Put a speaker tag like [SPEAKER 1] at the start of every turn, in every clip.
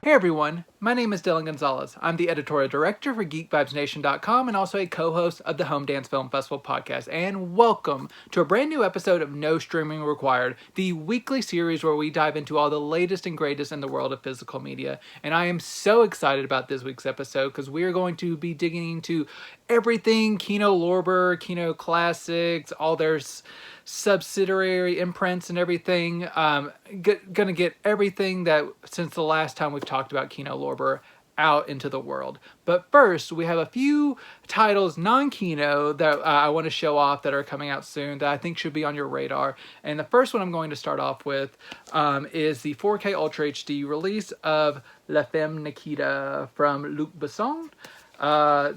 [SPEAKER 1] Hey everyone, my name is Dillon Gonzalez. I'm the editorial director for GeekVibesNation.com and also a co-host of the Home Dance Film Festival podcast. And welcome to a brand new episode of No Streaming Required, the weekly series where we dive into all the latest and greatest in the world of physical media. And I am so excited about this week's episode because we are going to be digging into everything Kino Lorber, Kino Classics, all their subsidiary imprints and everything. Gonna get everything that since the last time we've talked about Kino Lorber out into the world. But first, we have a few titles non-Kino that I want to show off that are coming out soon that I think should be on your radar. And the first one I'm going to start off with is the 4K Ultra HD release of La Femme Nikita from Luc Besson.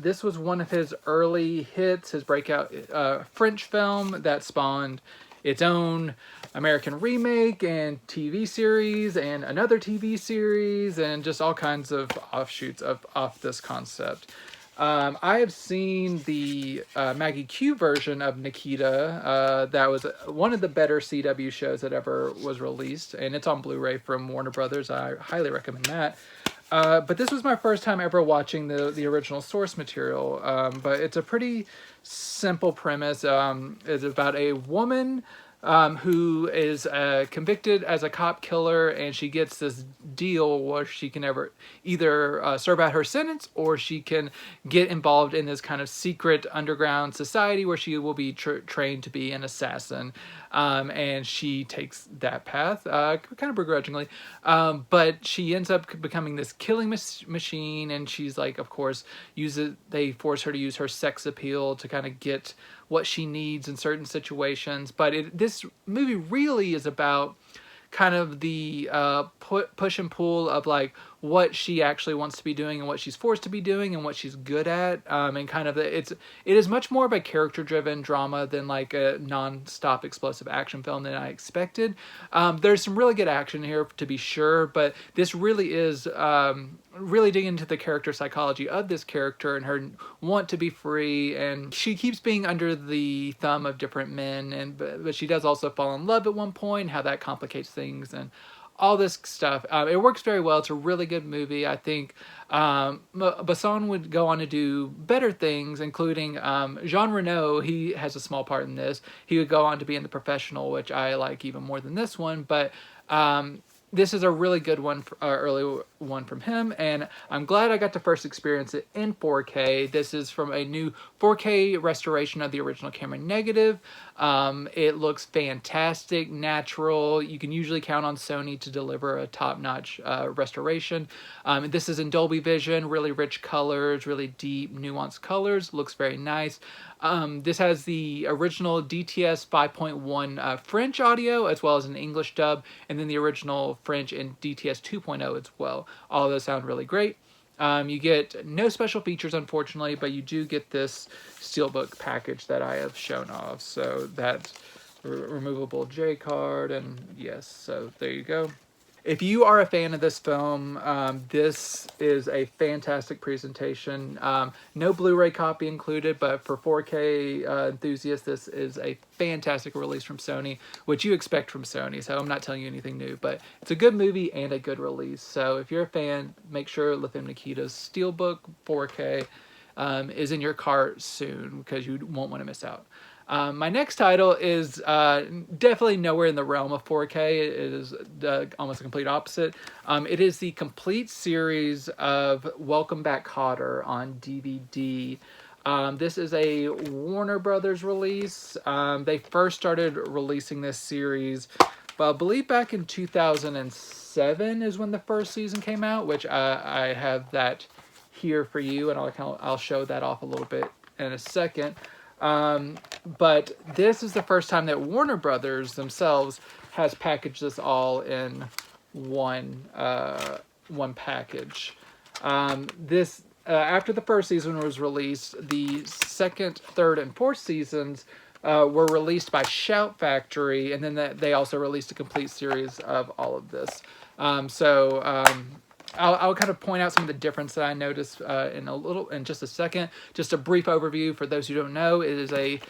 [SPEAKER 1] This was one of his early hits, his breakout French film that spawned its own American remake and TV series and another TV series and just all kinds of offshoots off this concept. I have seen the Maggie Q version of Nikita. That was one of the better CW shows that ever was released, and it's on Blu-ray from Warner Brothers. I highly recommend that. But this was my first time ever watching the original source material. But it's a pretty simple premise. It's about a woman who is convicted as a cop killer, and she gets this deal where she can either serve out her sentence or she can get involved in this kind of secret underground society where she will be trained to be an assassin. And she takes that path kind of begrudgingly, but she ends up becoming this killing machine, and she's like, of course, they force her to use her sex appeal to kind of get what she needs in certain situations. But this movie really is about kind of the push and pull of like what she actually wants to be doing and what she's forced to be doing and what she's good at, and kind of it is much more of a character driven drama than like a non-stop explosive action film than I expected. There's some really good action here to be sure, but this really is really digging into the character psychology of this character and her want to be free, and she keeps being under the thumb of different men, but she does also fall in love at one point, how that complicates things and all this stuff. It works very well. It's a really good movie. I think Besson would go on to do better things, including Jean Reno. He has a small part in this. He would go on to be in The Professional, which I like even more than this one. But this is a really good one, early one from him, and I'm glad I got to first experience it in 4K. This is from a new 4K restoration of the original camera negative. It looks fantastic, natural. You can usually count on Sony to deliver a top-notch restoration. This is in Dolby Vision, really rich colors, really deep, nuanced colors. Looks very nice. This has the original DTS 5.1 French audio, as well as an English dub, and then the original French and DTS 2.0 as well. All of those sound really great. You get no special features, unfortunately, but you do get this steelbook package that I have shown off. So that's removable J card, and yes, so there you go. If you are a fan of this film, this is a fantastic presentation. No Blu-ray copy included, but for 4K enthusiasts, this is a fantastic release from Sony, which you expect from Sony, so I'm not telling you anything new, but it's a good movie and a good release. So if you're a fan, make sure La Femme Nikita's Steelbook 4K is in your cart soon, because you won't want to miss out. My next title is definitely nowhere in the realm of 4K. It is almost the complete opposite. It is the complete series of Welcome Back, Kotter on DVD. This is a Warner Brothers release. They first started releasing this series, I believe back in 2007 is when the first season came out, which I have that here for you, and I'll show that off a little bit in a second. But this is the first time that Warner Brothers themselves has packaged this all in one package. This after the first season was released, the second, third, and fourth seasons were released by Shout Factory, and then they also released a complete series of all of this. I'll kind of point out some of the difference that I noticed in just a second. Just a brief overview for those who don't know. It is a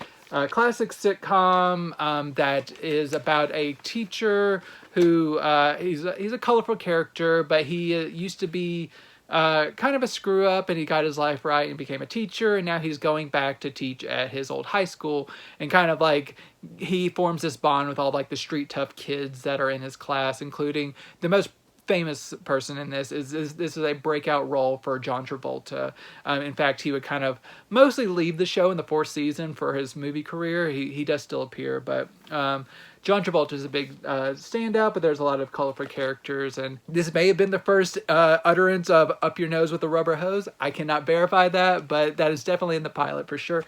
[SPEAKER 1] classic sitcom that is about a teacher who he's a colorful character, but he used to be kind of a screw up, and he got his life right and became a teacher, and now he's going back to teach at his old high school, and kind of like he forms this bond with all like the street tough kids that are in his class, including the most famous person in this is this is a breakout role for John Travolta. In fact, he would kind of mostly leave the show in the fourth season for his movie career. He does still appear, but John Travolta is a big standout, but there's a lot of colorful characters, and this may have been the first utterance of "up your nose with a rubber hose." I cannot verify that, but that is definitely in the pilot for sure.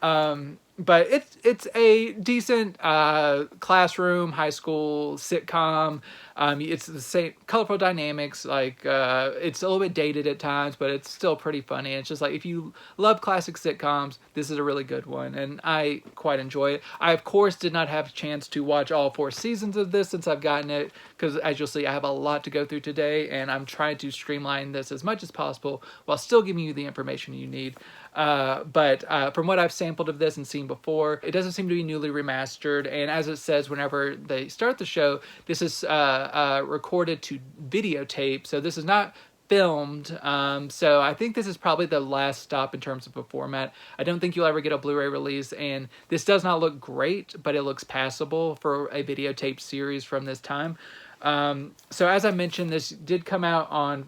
[SPEAKER 1] But it's a decent classroom, high school sitcom. It's the same colorful dynamics. Like it's a little bit dated at times, but it's still pretty funny. It's just like if you love classic sitcoms, this is a really good one, and I quite enjoy it. I of course did not have a chance to watch all 4 seasons of this since I've gotten it, because as you'll see, I have a lot to go through today, and I'm trying to streamline this as much as possible while still giving you the information you need. But from what I've sampled of this and seen before, it doesn't seem to be newly remastered, and as it says whenever they start the show, this is recorded to videotape, so this is not filmed, so I think this is probably the last stop in terms of a format. I don't think you'll ever get a Blu-ray release, and this does not look great, but it looks passable for a videotape series from this time. So as I mentioned, this did come out on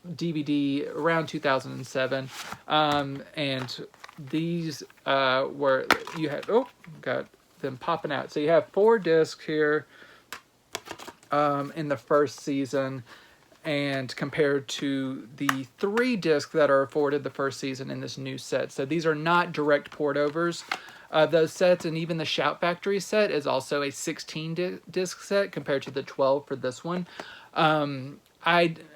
[SPEAKER 1] DVD around 2007, and these were, you had, got them popping out. So you have 4 discs here in the first season, and compared to the 3 discs that are afforded the first season in this new set. So these are not direct port overs of those sets, and even the Shout Factory set is also a 16 disc set compared to the 12 for this one.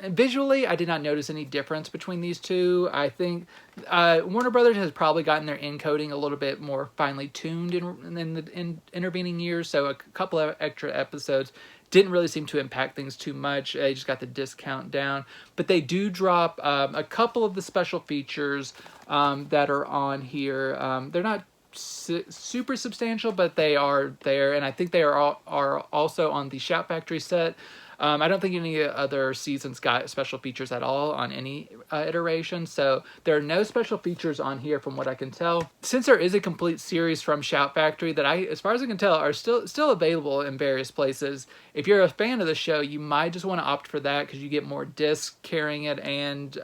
[SPEAKER 1] Visually, I did not notice any difference between these two. I think Warner Brothers has probably gotten their encoding a little bit more finely tuned in the intervening years, so a couple of extra episodes didn't really seem to impact things too much. They just got the discount down. But they do drop a couple of the special features that are on here. They're not super substantial, but they are there, and I think they are also on the Shout Factory set. I don't think any other seasons got special features at all on any iteration, so there are no special features on here from what I can tell. Since there is a complete series from Shout Factory that as far as I can tell, are still available in various places, if you're a fan of the show, you might just want to opt for that because you get more discs carrying it and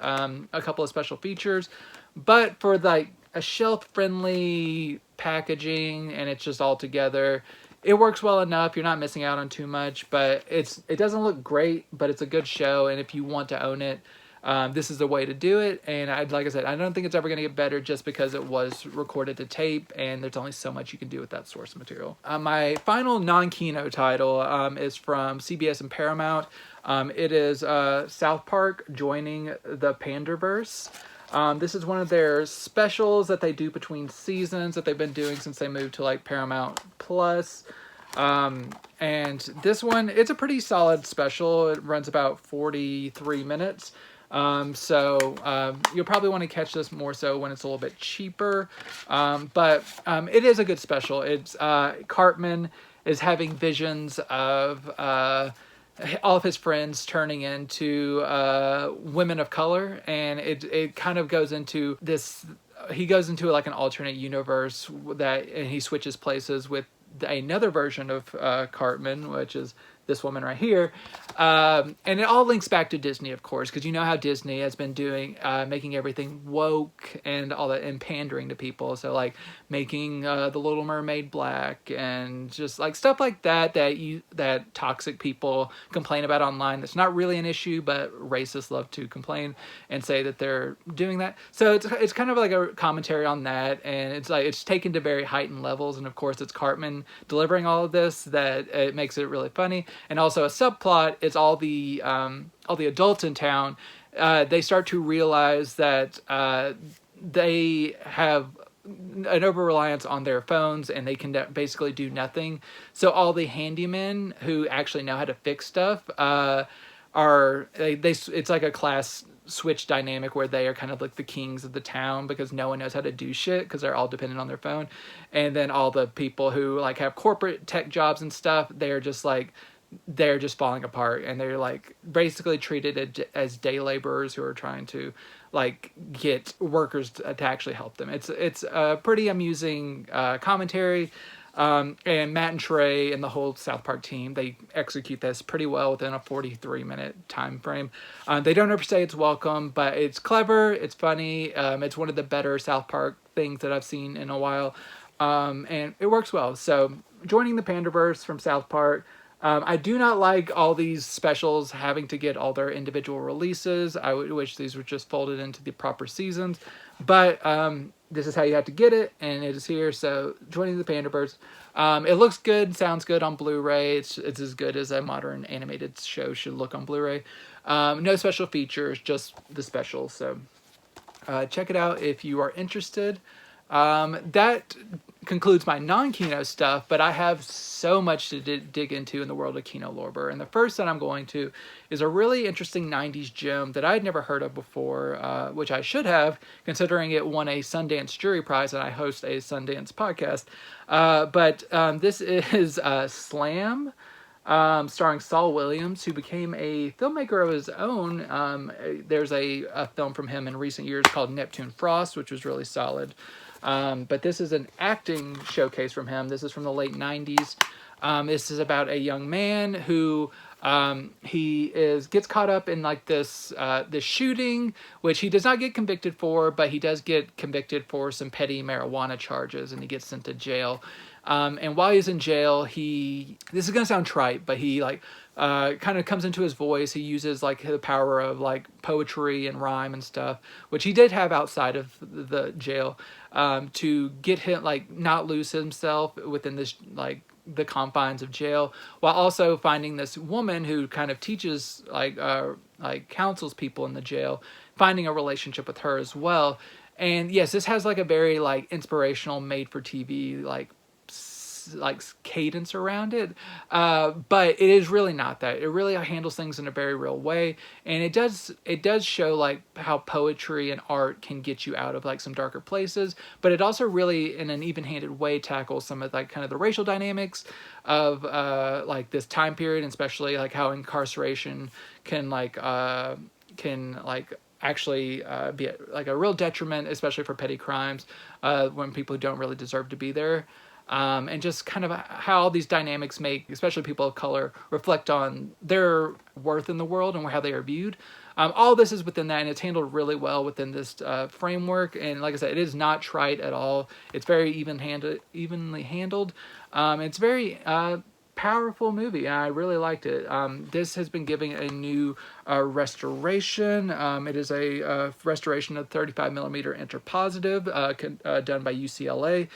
[SPEAKER 1] a couple of special features. But for like a shelf-friendly packaging, and it's just all together, it works well enough. You're not missing out on too much, but it doesn't look great, but it's a good show, and if you want to own it, this is the way to do it. And like I said, I don't think it's ever going to get better just because it was recorded to tape, and there's only so much you can do with that source material. My final non-Kino title is from CBS and Paramount. It is South Park joining the Panderverse. This is one of their specials that they do between seasons that they've been doing since they moved to like Paramount Plus. And this one, it's a pretty solid special. It runs about 43 minutes. So you'll probably want to catch this more so when it's a little bit cheaper. But it is a good special. It's Cartman is having visions of all of his friends turning into women of color, and it kind of goes into this. He goes into like an alternate universe and he switches places with another version of Cartman, which is this woman right here, and it all links back to Disney, of course, because you know how Disney has been doing making everything woke and all that, and pandering to people. So like making the Little Mermaid black and just like stuff like that that toxic people complain about online. That's not really an issue, but racists love to complain and say that they're doing that. So it's kind of like a commentary on that, and it's taken to very heightened levels. And of course, it's Cartman delivering all of this that it makes it really funny. And also a subplot is all the adults in town, they start to realize that they have an over-reliance on their phones, and they can basically do nothing. So all the handymen who actually know how to fix stuff it's like a class switch dynamic where they are kind of like the kings of the town because no one knows how to do shit because they're all dependent on their phone. And then all the people who like have corporate tech jobs and stuff, they're just falling apart, and they're like basically treated as day laborers who are trying to like get workers to actually help them. It's a pretty amusing commentary. And Matt and Trey and the whole South Park team, they execute this pretty well within a 43-minute time frame. They don't overstay its welcome, but it's clever, it's funny, it's one of the better South Park things that I've seen in a while, and it works well. So joining the Panderverse from South Park. I do not like all these specials having to get all their individual releases. I wish these were just folded into the proper seasons. But this is how you have to get it, and it is here. So joining the Panderverse. It looks good, sounds good on Blu-ray. It's as good as a modern animated show should look on Blu-ray. No special features, just the specials. So check it out if you are interested. That concludes my non-Kino stuff, but I have so much to dig into in the world of Kino Lorber. And the first that I'm going to is a really interesting 90s gem that I'd never heard of before, which I should have, considering it won a Sundance Jury Prize and I host a Sundance podcast. But this is Slam, starring Saul Williams, who became a filmmaker of his own. There's a film from him in recent years called Neptune Frost, which was really solid. But this is an acting showcase from him. This is from the late 90s. This is about a young man who gets caught up in like this shooting, which he does not get convicted for, but he does get convicted for some petty marijuana charges, and he gets sent to jail. And while he's in jail, this is gonna sound trite, but he kind of comes into his voice. He uses like the power of like poetry and rhyme and stuff, which he did have outside of the jail, to get him like not lose himself within this like the confines of jail, while also finding this woman who kind of teaches like counsels people in the jail, finding a relationship with her as well. And yes, this has like a very like inspirational made for TV like cadence around it, but it is really not that. It really handles things in a very real way, and it does show like how poetry and art can get you out of like some darker places, but it also really in an even-handed way tackles some of like kind of the racial dynamics of like this time period, and especially like how incarceration can actually be like a real detriment, especially for petty crimes, when people don't really deserve to be there. And just kind of how all these dynamics make, especially people of color, reflect on their worth in the world and how they are viewed. All this is within that, and it's handled really well within this framework. And like I said, it is not trite at all. It's very evenly handled. It's very powerful movie, and I really liked it. This has been given a new restoration. It is a restoration of 35mm interpositive done by UCLA.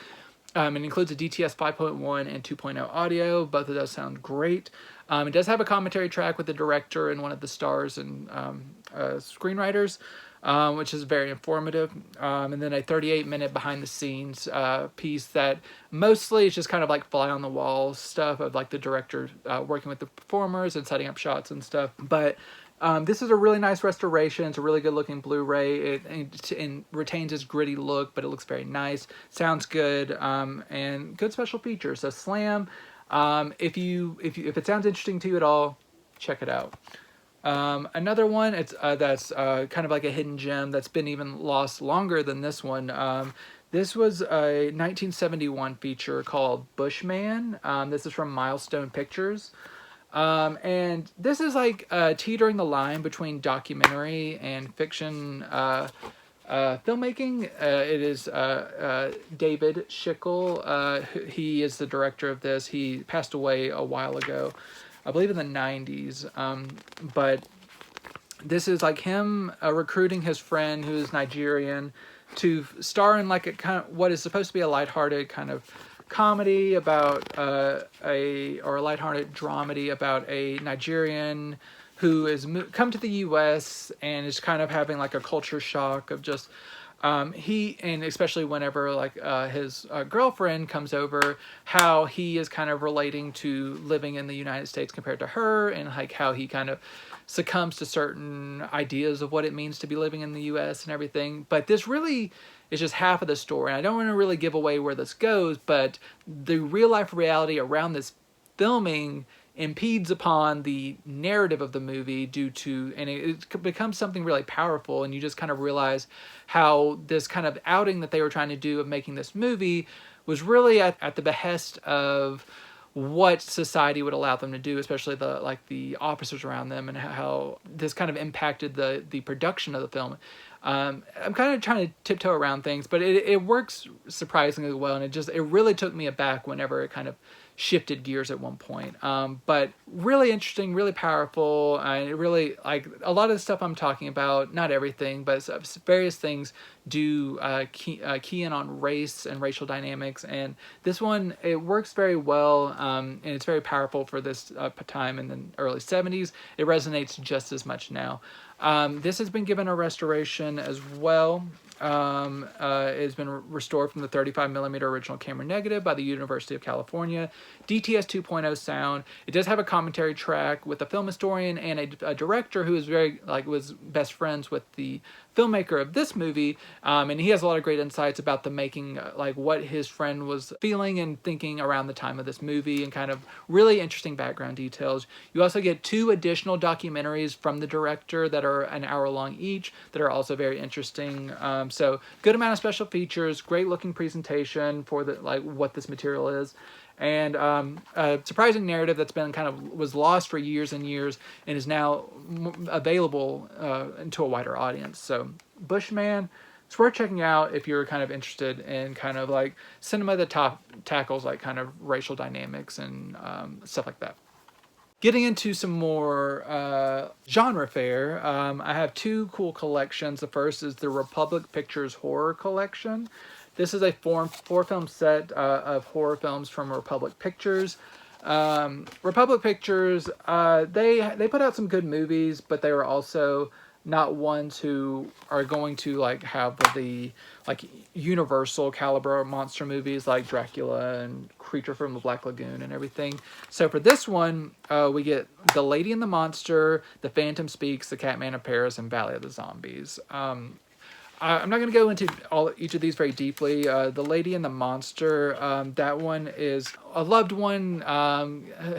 [SPEAKER 1] It includes a DTS 5.1 and 2.0 audio. Both of those sound great. It does have a commentary track with the director and one of the stars and screenwriters, which is very informative. And then a 38-minute behind-the-scenes piece that mostly is just kind of like fly-on-the-wall stuff of like the director working with the performers and setting up shots and stuff. But this is a really nice restoration. It's a really good-looking Blu-ray. It retains its gritty look, but it looks very nice. Sounds good, and good special features. So Slam, if it sounds interesting to you at all, check it out. Another one, that's kind of like a hidden gem that's been even lost longer than this one. This was a 1971 feature called Bushman. This is from Milestone Pictures. And this is like teetering the line between documentary and fiction filmmaking. It is David Schickel. He is the director of this. He passed away a while ago, I believe in the 90s. But this is like him recruiting his friend who is Nigerian to star in like a kind of what is supposed to be a lighthearted kind of comedy about a lighthearted dramedy about a Nigerian who is come to the U.S. and is kind of having like a culture shock of just He, and especially whenever like his girlfriend comes over, how he is kind of relating to living in the United States compared to her, and like how he kind of succumbs to certain ideas of what it means to be living in the U.S. and everything. But this really is just half of the story. And I don't want to really give away where this goes, but the real life reality around this filming impedes upon the narrative of the movie due to, and it becomes something really powerful, and you just kind of realize how this kind of outing that they were trying to do of making this movie was really at the behest of what society would allow them to do, especially the officers around them, and how this kind of impacted the production of the film. I'm kind of trying to tiptoe around things, but it works surprisingly well, and it really took me aback whenever it kind of shifted gears at one point. But really interesting, really powerful, and it really, like, a lot of the stuff I'm talking about, not everything, but various things do key in on race and racial dynamics, and this one, it works very well, and it's very powerful for this time in the early 70s. It resonates just as much now. This has been given a restoration as well. It's been restored from the 35mm original camera negative by the University of California. DTS 2.0 sound. It does have a commentary track with a film historian and a director who is was best friends with the filmmaker of this movie, and he has a lot of great insights about the making, like what his friend was feeling and thinking around the time of this movie, and kind of really interesting background details. You also get 2 additional documentaries from the director that are an hour long each, that are also very interesting. So good amount of special features, great looking presentation for what this material is. And a surprising narrative that's been was lost for years and years, and is now available to a wider audience. So Bushman, it's worth checking out if you're kind of interested in kind of like cinema that tackles like kind of racial dynamics and stuff like that. Getting into some more genre fare, I have 2 cool collections. The first is the Republic Pictures Horror Collection. This is a 4-film set of horror films from Republic Pictures. Republic Pictures, they put out some good movies, but they were also not ones who are going to have the universal caliber monster movies like Dracula and Creature from the Black Lagoon and everything. So for this one, we get The Lady and the Monster, The Phantom Speaks, The Catman of Paris, and Valley of the Zombies. I'm not going to go into each of these very deeply. The Lady and the Monster, that one is a loved one,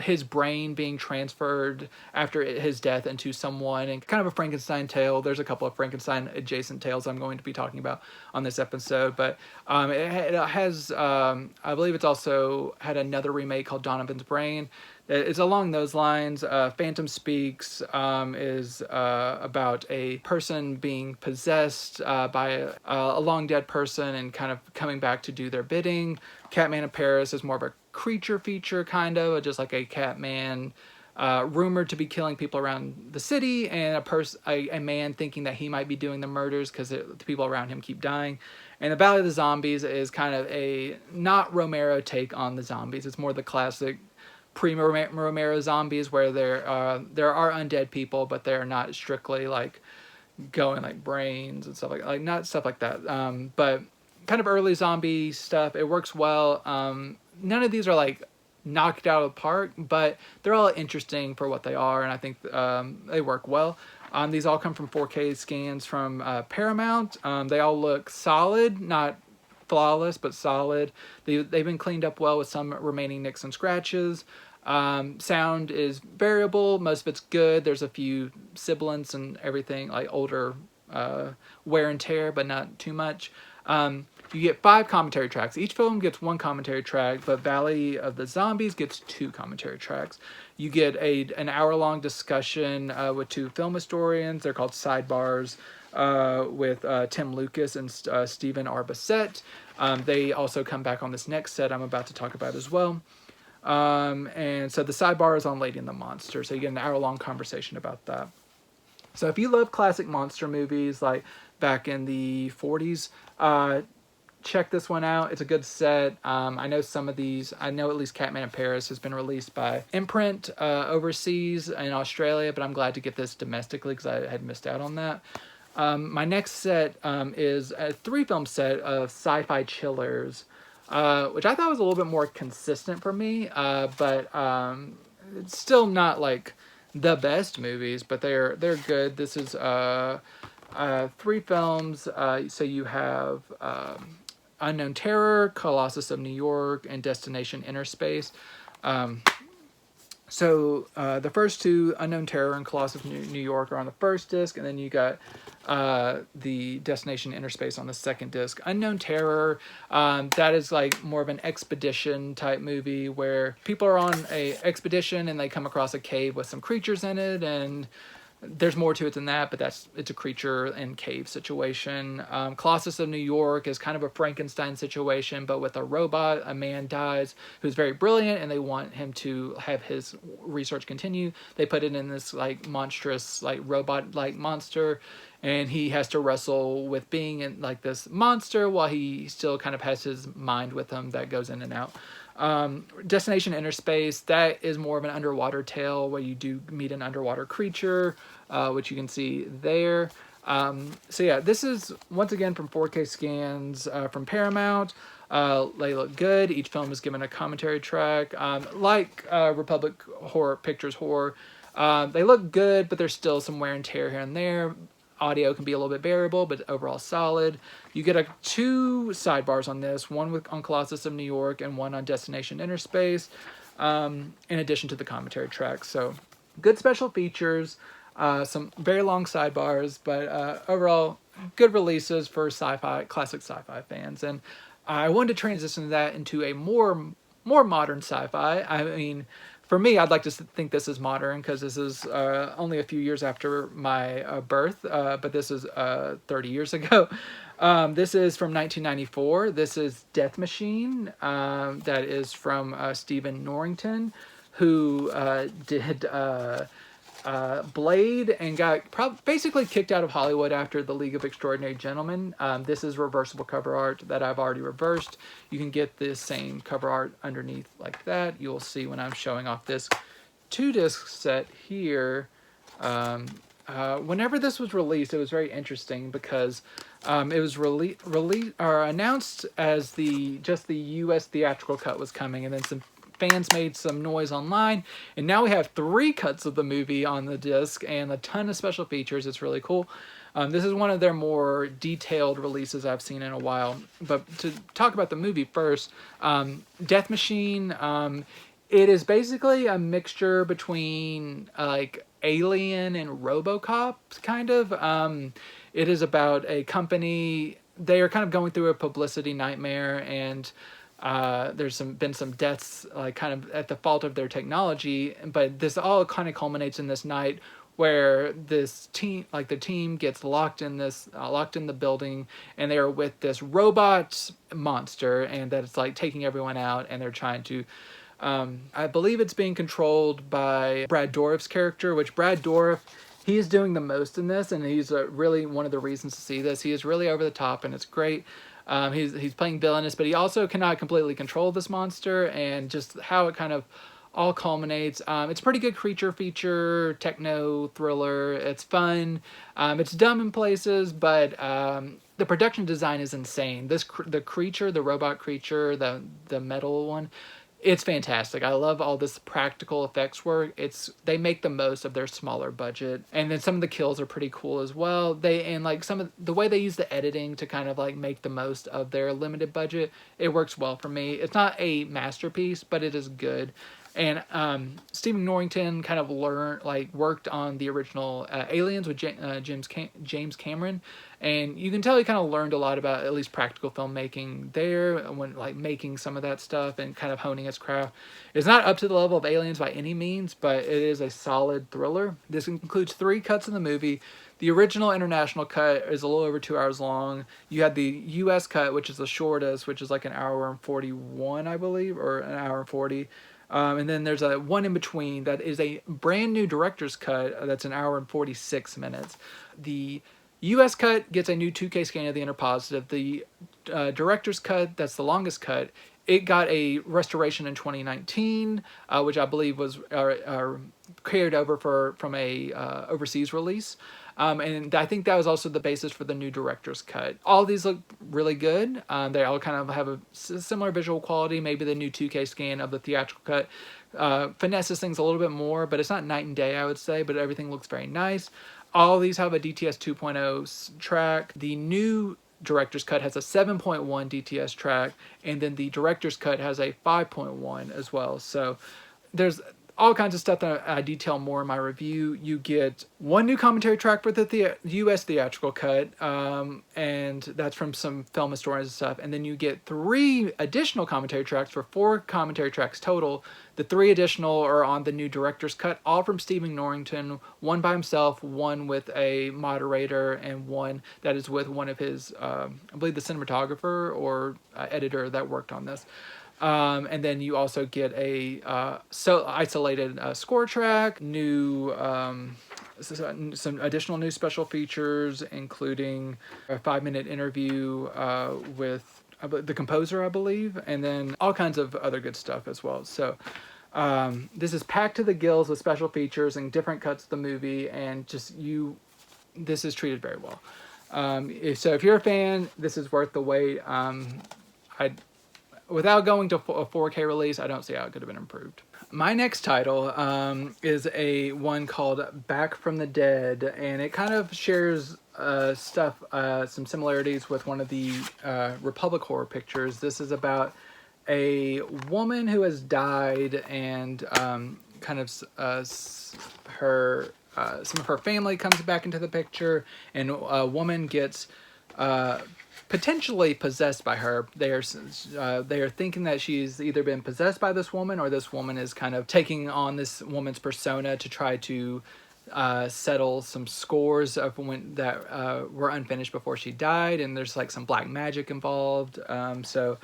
[SPEAKER 1] his brain being transferred after his death into someone, and kind of a Frankenstein tale. There's a couple of Frankenstein adjacent tales I'm going to be talking about on this episode, but it has, I believe it's also had another remake called Donovan's Brain. It's along those lines. Phantom Speaks is about a person being possessed by a long dead person and kind of coming back to do their bidding. Catman of Paris is more of a creature feature, kind of, just like a Catman rumored to be killing people around the city, and a man thinking that he might be doing the murders because the people around him keep dying. And the Valley of the Zombies is kind of a not Romero take on the zombies. It's more the classic pre-Romero zombies, where there are undead people, but they're not strictly like going like brains and stuff like not stuff like that. But kind of early zombie stuff. It works well. None of these are like knocked out of the park, but they're all interesting for what they are, and I think they work well. These all come from 4K scans from Paramount. They all look solid, not flawless, but solid. They've been cleaned up well with some remaining nicks and scratches. Sound is variable. Most of it's good. There's a few sibilants and everything, like older wear and tear, but not too much. You get 5 commentary tracks. Each film gets 1 commentary track, but Valley of the Zombies gets 2 commentary tracks. You get an hour-long discussion with 2 film historians. They're called Sidebars, with Tim Lucas and Stephen R. Bassett. They also come back on this next set I'm about to talk about as well. And so the sidebar is on Lady and the Monster, so you get an hour-long conversation about that. So if you love classic monster movies like back in the 40s, check this one out. It's a good set. I know some of these, I know at least Catman in Paris has been released by Imprint overseas in Australia, but I'm glad to get this domestically because I had missed out on that. My next set is a 3-film set of sci-fi chillers, which I thought was a little bit more consistent for me, but it's still not like the best movies, but they're good. This is 3 films. So you have Unknown Terror, Colossus of New York, and Destination Inner Space. So the first 2, Unknown Terror and Colossus of New York, are on the first disc, and then you got the Destination Inner Space on the second disc. Unknown Terror, that is like more of an expedition type movie where people are on a expedition and they come across a cave with some creatures in it, and there's more to it than that, but it's a creature and cave situation. Colossus of New York is kind of a Frankenstein situation, but with a robot. A man dies who's very brilliant, and they want him to have his research continue. They put it in this like monstrous, like robot-like monster, and he has to wrestle with being in like this monster while he still kind of has his mind with him that goes in and out. Destination Inner Space, that is more of an underwater tale where you do meet an underwater creature, which you can see there. So yeah, this is once again from 4K scans from Paramount. They look good. Each film is given a commentary track. Like Republic Pictures Horror, they look good, but there's still some wear and tear here and there. Audio can be a little bit variable, but overall solid. You get 2 sidebars on this, one on Colossus of New York and one on Destination Inner Space, in addition to the commentary tracks. So good special features, some very long sidebars, but overall good releases for classic sci-fi fans. And I wanted to transition that into a more modern sci-fi. I mean, for me, I'd like to think this is modern because this is only a few years after my birth, but this is 30 years ago. This is from 1994. This is Death Machine. That is from Stephen Norrington, who did Blade and got basically kicked out of Hollywood after The League of Extraordinary Gentlemen. This is reversible cover art that I've already reversed. You can get this same cover art underneath like that. You'll see when I'm showing off this 2-disc set here. Whenever this was released, it was very interesting because it was announced as just the U.S. theatrical cut was coming, and then some fans made some noise online, and now we have 3 cuts of the movie on the disc and a ton of special features. It's really cool. This is one of their more detailed releases I've seen in a while. But to talk about the movie first, Death Machine, it is basically a mixture between like Alien and RoboCop, kind of. It is about a company. They are kind of going through a publicity nightmare, and there's been some deaths, like kind of at the fault of their technology, but this all kind of culminates in this night where this team, like the team, gets locked in the building, and they are with this robot monster, and that it's like taking everyone out, and they're trying to. I believe it's being controlled by Brad Dourif's character, which Brad Dourif, he is doing the most in this, and he's really one of the reasons to see this. He is really over the top, and it's great. He's playing villainous, but he also cannot completely control this monster, and just how it kind of all culminates. It's a pretty good creature feature, techno thriller. It's fun. It's dumb in places, but the production design is insane. The creature, the robot creature, the metal one, it's fantastic. I love all this practical effects work. They make the most of their smaller budget, and then some of the kills are pretty cool as well. Some of the way they use the editing to kind of like make the most of their limited budget, it works well for me. It's not a masterpiece, but it is good. And Stephen Norrington kind of worked on the original Aliens with James Cameron, and you can tell he kind of learned a lot about at least practical filmmaking there when like making some of that stuff and kind of honing his craft. It's not up to the level of Aliens by any means, but it is a solid thriller. This includes 3 cuts of the movie. The original international cut is a little over 2 hours long. You had the U.S. cut, which is the shortest, which is like an hour and 41, I believe, or an hour and 40. And then there's a one in between that is a brand new director's cut that's an hour and 46 minutes. The U.S. cut gets a new 2K scan of the inner positive. The director's cut, that's the longest cut, it got a restoration in 2019, which I believe was carried over from a overseas release. And I think that was also the basis for the new director's cut. All these look really good. They all kind of have a similar visual quality. Maybe the new 2K scan of the theatrical cut finesses things a little bit more, but it's not night and day, I would say, but everything looks very nice. All these have a DTS 2.0 track. The new director's cut has a 7.1 DTS track, and then the director's cut has a 5.1 as well. So there's all kinds of stuff that I detail more in my review. You get one new commentary track for the US theatrical cut, and that's from some film historians and stuff. And then you get 3 additional commentary tracks for 4 commentary tracks total. The 3 additional are on the new director's cut, all from Stephen Norrington, one by himself, one with a moderator, and one that is with one of his, I believe the cinematographer or editor that worked on this. And then you also get a isolated score track, new some additional new special features, including a 5-minute interview with the composer, I believe, and then all kinds of other good stuff as well. So this is packed to the gills with special features and different cuts of the movie, and this is treated very well. So if you're a fan, this is worth the wait. Without going to a 4K release, I don't see how it could have been improved. My next title is a one called Back from the Dead, and it kind of shares some similarities with one of the Republic horror pictures. This is about a woman who has died, and some of her family comes back into the picture, and a woman gets potentially possessed by her. They are thinking that she's either been possessed by this woman, or this woman is kind of taking on this woman's persona to try to settle some scores of that were unfinished before she died, and there's like some black magic involved. So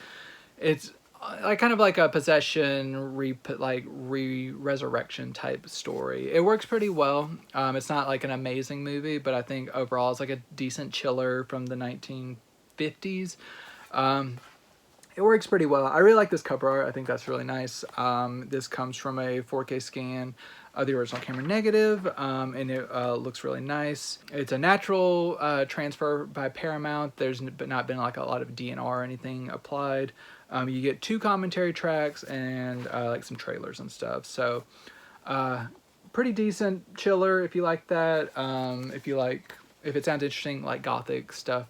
[SPEAKER 1] it's kind of like a possession, resurrection type story. It works pretty well. It's not like an amazing movie, but I think overall it's like a decent chiller from the 1950s. It works pretty well. I really like this cover art. I think that's really nice. This comes from a 4K scan of the original camera negative, and it looks really nice. It's a natural transfer by Paramount. There's not been like a lot of DNR or anything applied. You get 2 commentary tracks and like some trailers and stuff. So pretty decent chiller if you like that. If it sounds interesting, like gothic stuff.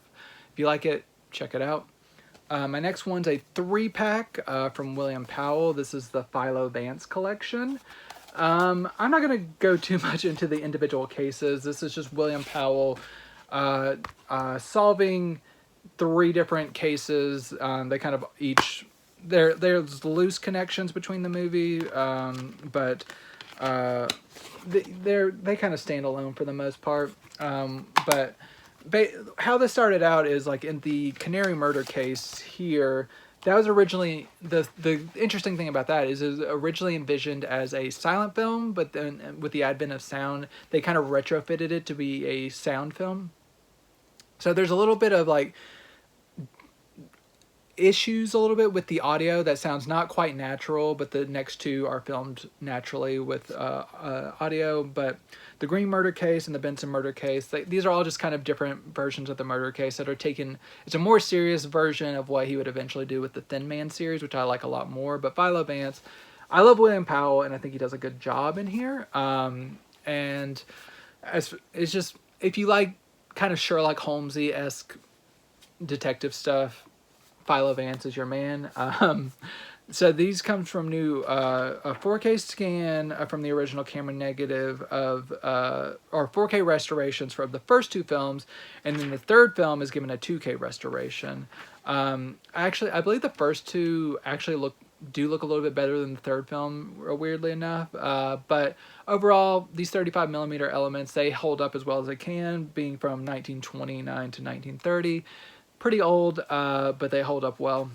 [SPEAKER 1] If you like it, check it out. My next one's a 3-pack from William Powell. This is the Philo Vance collection. I'm not going to go too much into the individual cases. This is just William Powell solving 3 different cases. They kind of each... There's loose connections between the movie, but they kind of stand alone for the most part. But how this started out is like in the Canary murder case here. That was originally the interesting thing about that is it was originally envisioned as a silent film, but then with the advent of sound, they kind of retrofitted it to be a sound film. So there's a little bit of like issues a little bit with the audio that sounds not quite natural, but the next 2 are filmed naturally with audio. But the Green murder case and the Benson murder case, these are all just kind of different versions of the murder case that are taken. It's a more serious version of what he would eventually do with the Thin Man series, which I like a lot more. But Philo Vance, I love William Powell, and I think he does a good job in here. And it's just, if you like kind of Sherlock Holmesy-esque detective stuff, Philo Vance is your man. So these come from new a 4K scan from the original camera negative of or 4K restorations for the first 2 films, and then the third film is given a 2K restoration. Actually, I believe the first 2 actually look a little bit better than the third film, weirdly enough. But overall, these 35mm elements, they hold up as well as they can, being from 1929 to 1930. Pretty old, but they hold up well.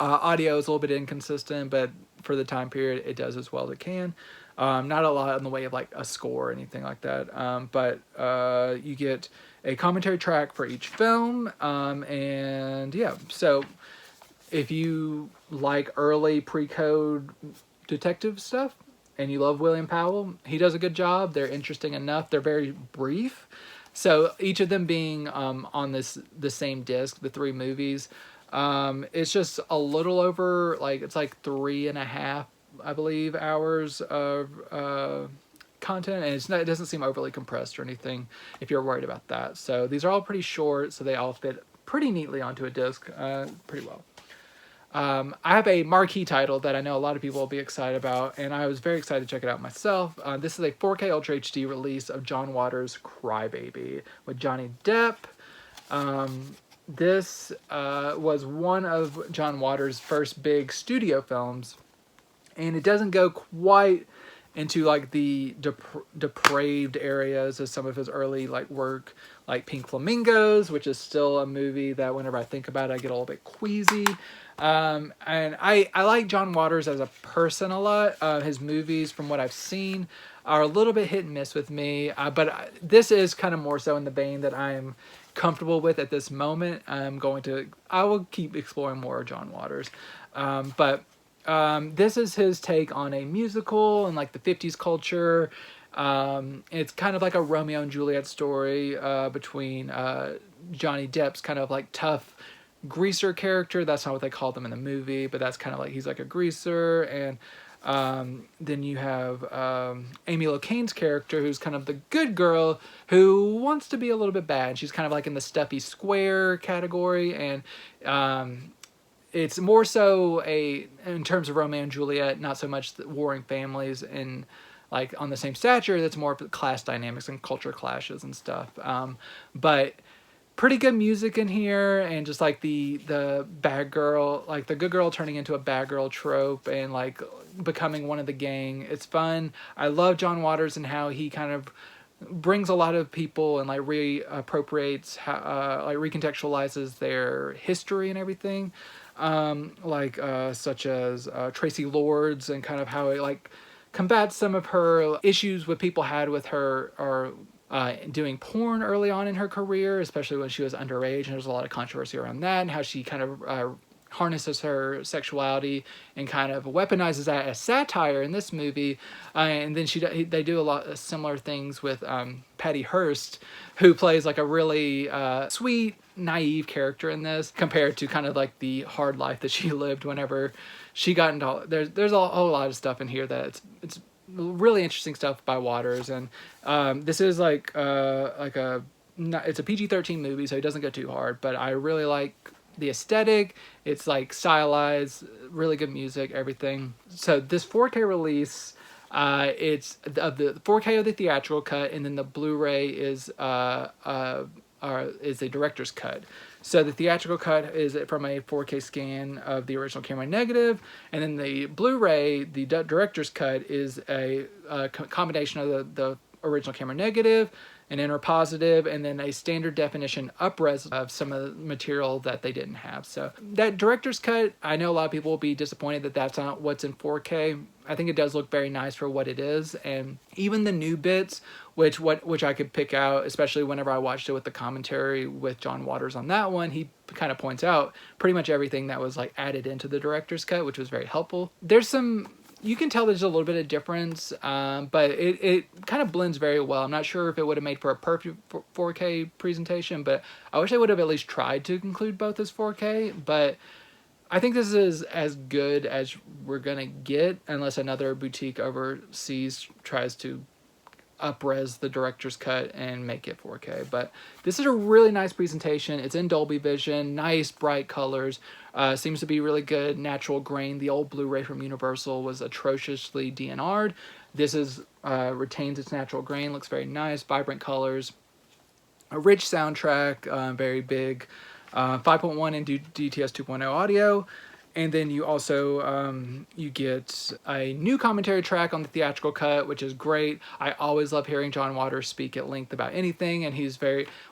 [SPEAKER 1] Audio is a little bit inconsistent, but for the time period, it does as well as it can. Not a lot in the way of like a score or anything like that. But you get a commentary track for each film, and yeah. So if you like early pre-code detective stuff and you love William Powell, he does a good job. They're interesting enough. They're very brief. So each of them being on the same disc, the 3 movies, it's just a little over, like, it's like 3.5, I believe, hours of content, and it doesn't seem overly compressed or anything if you're worried about that. So these are all pretty short, so they all fit pretty neatly onto a disc, pretty well. I have a marquee title that I know a lot of people will be excited about, and I was very excited to check it out myself. This is a 4K Ultra HD release of John Waters' Crybaby with Johnny Depp. This was one of John Waters' first big studio films, and it doesn't go quite into like the depraved areas of some of his early like work, like Pink Flamingos, which is still a movie that whenever I think about it, I get a little bit queasy. And I like John Waters as a person a lot. His movies, from what I've seen, are a little bit hit and miss with me. But this is kind of more so in the vein that I'm comfortable with at this moment. I will keep exploring more John Waters. But this is his take on a musical and like the 50s culture. It's kind of like a Romeo and Juliet story between Johnny Depp's kind of like tough greaser character. That's not what they called him in the movie, but that's kind of like, he's like a greaser. And then you have Amy Locane's character, who's kind of the good girl who wants to be a little bit bad. She's kind of like in the stuffy square category, and it's more so in terms of Romeo and Juliet, not so much the warring families and like on the same stature. That's more class dynamics and culture clashes and stuff. But pretty good music in here, and just like the bad girl, like the good girl turning into a bad girl trope and like becoming one of the gang. It's fun. I love John Waters and how he kind of brings a lot of people and like reappropriates, like recontextualizes their history and everything. Such as Tracy Lords, and kind of how it like combats some of her issues what people had with her, or doing porn early on in her career, especially when she was underage, and there's a lot of controversy around that, and how she kind of harnesses her sexuality and kind of weaponizes that as satire in this movie. And then they do a lot of similar things with Patty Hearst, who plays like a really sweet, naive character in this, compared to kind of like the hard life that she lived whenever she got into. There's a whole lot of stuff in here that it's really interesting stuff by Waters. And this is it's a PG-13 movie, so it doesn't go too hard, but I really like the aesthetic. It's like stylized, really good music, everything. So this 4K release, it's of the 4K of the theatrical cut, and then the Blu-ray is a director's cut. So the theatrical cut is from a 4K scan of the original camera negative, and then the Blu-ray, the director's cut, is a combination of the original camera negative, an inner positive, and then a standard definition upres of some of the material that they didn't have. So that director's cut, I know a lot of people will be disappointed that that's not what's in 4K. I think it does look very nice for what it is, and even the new bits, which I could pick out, especially whenever I watched it with the commentary with John Waters on that one, he kind of points out pretty much everything that was like added into the director's cut, which was very helpful. You can tell there's a little bit of difference, but it kind of blends very well. I'm not sure if it would have made for a perfect 4K presentation, but I wish they would have at least tried to include both as 4K. But I think this is as good as we're going to get, unless another boutique overseas tries to upres the director's cut and make it 4K. But this is a really nice presentation. It's in Dolby Vision, nice bright colors, seems to be really good natural grain. The old Blu-ray from Universal was atrociously DNR'd. This retains its natural grain, looks very nice, vibrant colors, a rich soundtrack, very big, 5.1 in DTS 2.0 audio. And then you also, you get a new commentary track on the theatrical cut, which is great. I always love hearing John Waters speak at length about anything, and he's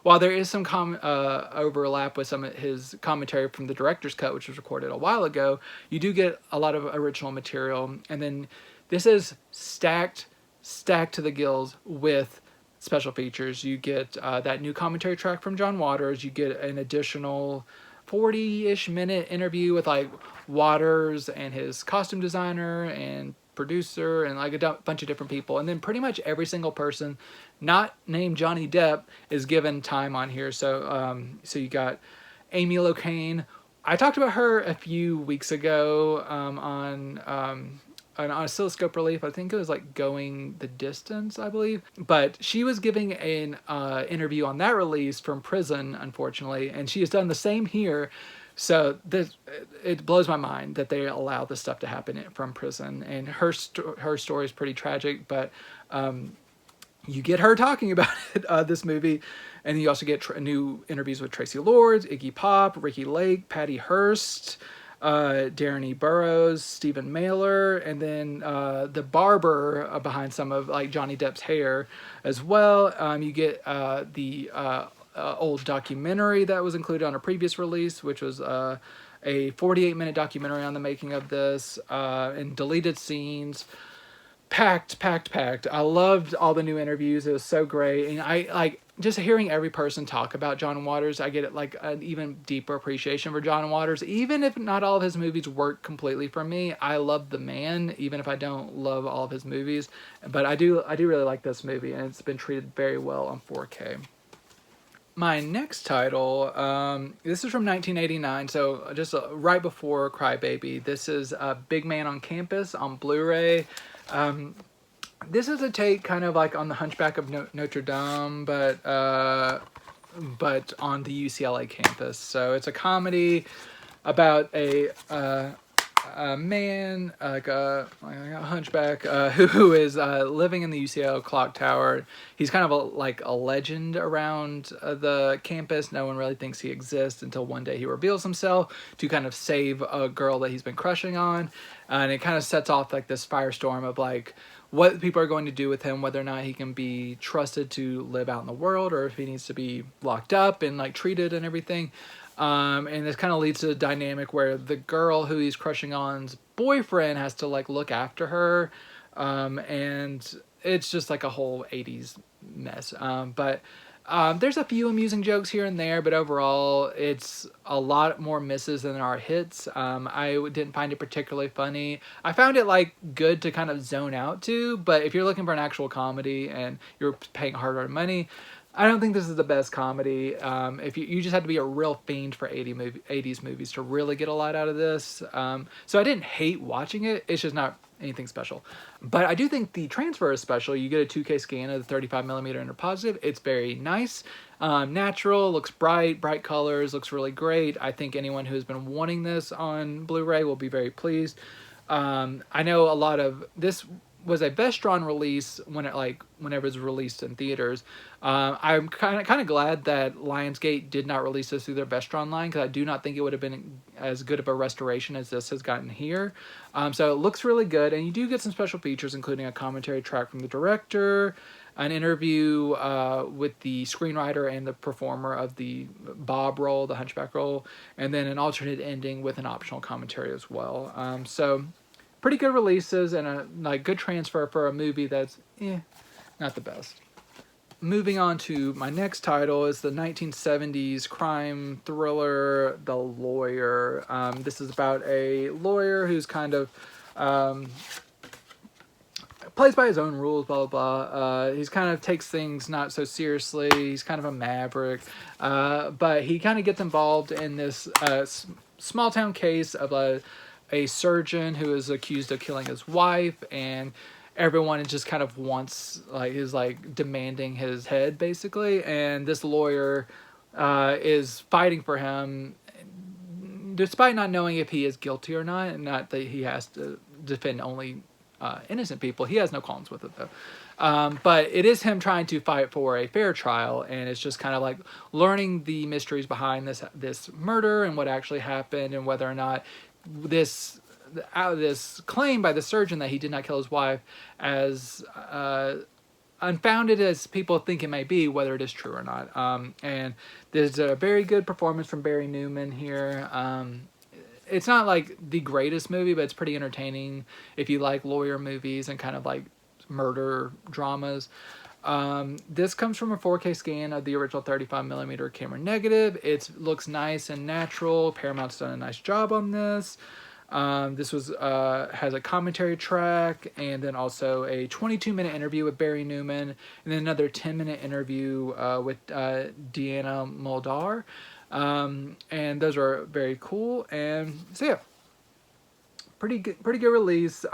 [SPEAKER 1] while there is some overlap with some of his commentary from the director's cut, which was recorded a while ago, you do get a lot of original material. And then this is stacked to the gills with special features. You get that new commentary track from John Waters. You get an additional 40-ish minute interview with like Waters and his costume designer and producer and like a bunch of different people, and then pretty much every single person not named Johnny Depp is given time on here. So so you got Amy Locane. I talked about her a few weeks ago on an oscilloscope relief. I think it was like Going the Distance, I believe. But she was giving an interview on that release from prison, unfortunately, and she has done the same here. So it blows my mind that they allow this stuff to happen from prison. And her story is pretty tragic, but you get her talking about it, this movie. And you also get new interviews with Tracy Lords, Iggy Pop, Ricky Lake, Patty Hearst, Darren E. Burroughs, Stephen Mailer, and then the barber behind some of like Johnny Depp's hair as well. You get the old documentary that was included on a previous release, which was a 48-minute documentary on the making of this, and deleted scenes. Packed. I loved all the new interviews. It was so great. And I like just hearing every person talk about John Waters. I get like an even deeper appreciation for John Waters. Even if not all of his movies work completely for me, I love the man, even if I don't love all of his movies. But I do really like this movie, and it's been treated very well on 4K. My next title, this is from 1989, so just right before Cry Baby. This is Big Man on Campus on Blu-ray. This is a take kind of like on the Hunchback of Notre Dame, but on the UCLA campus. So it's a comedy about a man, like a hunchback, who is living in the UCLA clock tower. He's kind of like a legend around the campus. No one really thinks he exists until one day he reveals himself to kind of save a girl that he's been crushing on. And it kind of sets off like this firestorm of like what people are going to do with him, whether or not he can be trusted to live out in the world or if he needs to be locked up and like treated and everything. And this kind of leads to a dynamic where the girl who he's crushing on's boyfriend has to like look after her. And it's just like a whole 80s mess. But there's a few amusing jokes here and there, but overall it's a lot more misses than there are hits. I didn't find it particularly funny. I found it like good to kind of zone out to, but if you're looking for an actual comedy and you're paying hard-earned money, I don't think this is the best comedy. If you just have to be a real fiend for 80s movies to really get a lot out of this. So I didn't hate watching it. It's just not anything special. But I do think the transfer is special. You get a 2K scan of the 35mm interpositive. It's very nice, natural, looks bright colors, looks really great. I think anyone who has been wanting this on Blu-ray will be very pleased. I know a lot of this was a best drawn release whenever it was released in theaters. I'm kind of glad that Lionsgate did not release this through their best drawn line, because I do not think it would have been as good of a restoration as this has gotten here. So it looks really good, and you do get some special features, including a commentary track from the director, an interview with the screenwriter and the performer of the Bob role, the Hunchback role, and then an alternate ending with an optional commentary as well. So pretty good releases and a like good transfer for a movie that's not the best. Moving on to my next title is the 1970s crime thriller, The Lawyer. This is about a lawyer who's kind of plays by his own rules, blah, blah, blah. He's kind of takes things not so seriously. He's kind of a maverick. But he kind of gets involved in this small town case of a surgeon who is accused of killing his wife, and everyone just kind of wants, is demanding his head, basically. And this lawyer is fighting for him, despite not knowing if he is guilty or not, and not that he has to defend only innocent people. He has no qualms with it, though. But it is him trying to fight for a fair trial, and it's just kind of like learning the mysteries behind this murder and what actually happened, and whether or not this claim by the surgeon that he did not kill his wife, as unfounded as people think it may be, whether it is true or not. And there's a very good performance from Barry Newman here. It's not like the greatest movie, but it's pretty entertaining if you like lawyer movies and kind of like murder dramas. This comes from a 4K scan of the original 35mm camera negative. It looks nice and natural. Paramount's done a nice job on this. This was has a commentary track, and then also a 22-minute interview with Barry Newman, and then another 10-minute interview with Deanna Muldaur. And those are very cool. And so yeah, pretty good release.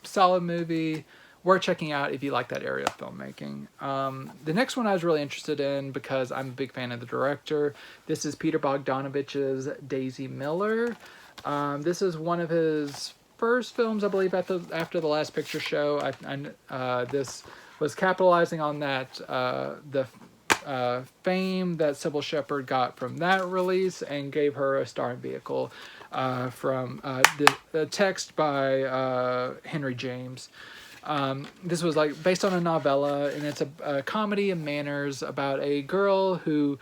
[SPEAKER 1] Solid movie. Worth checking out if you like that area of filmmaking. The next one I was really interested in because I'm a big fan of the director. This is Peter Bogdanovich's Daisy Miller. This is one of his first films, I believe, after the Last Picture Show. This was capitalizing on that the fame that Cybill Shepherd got from that release, and gave her a starring vehicle from the text by Henry James. This was like based on a novella, and it's a comedy of manners about a girl who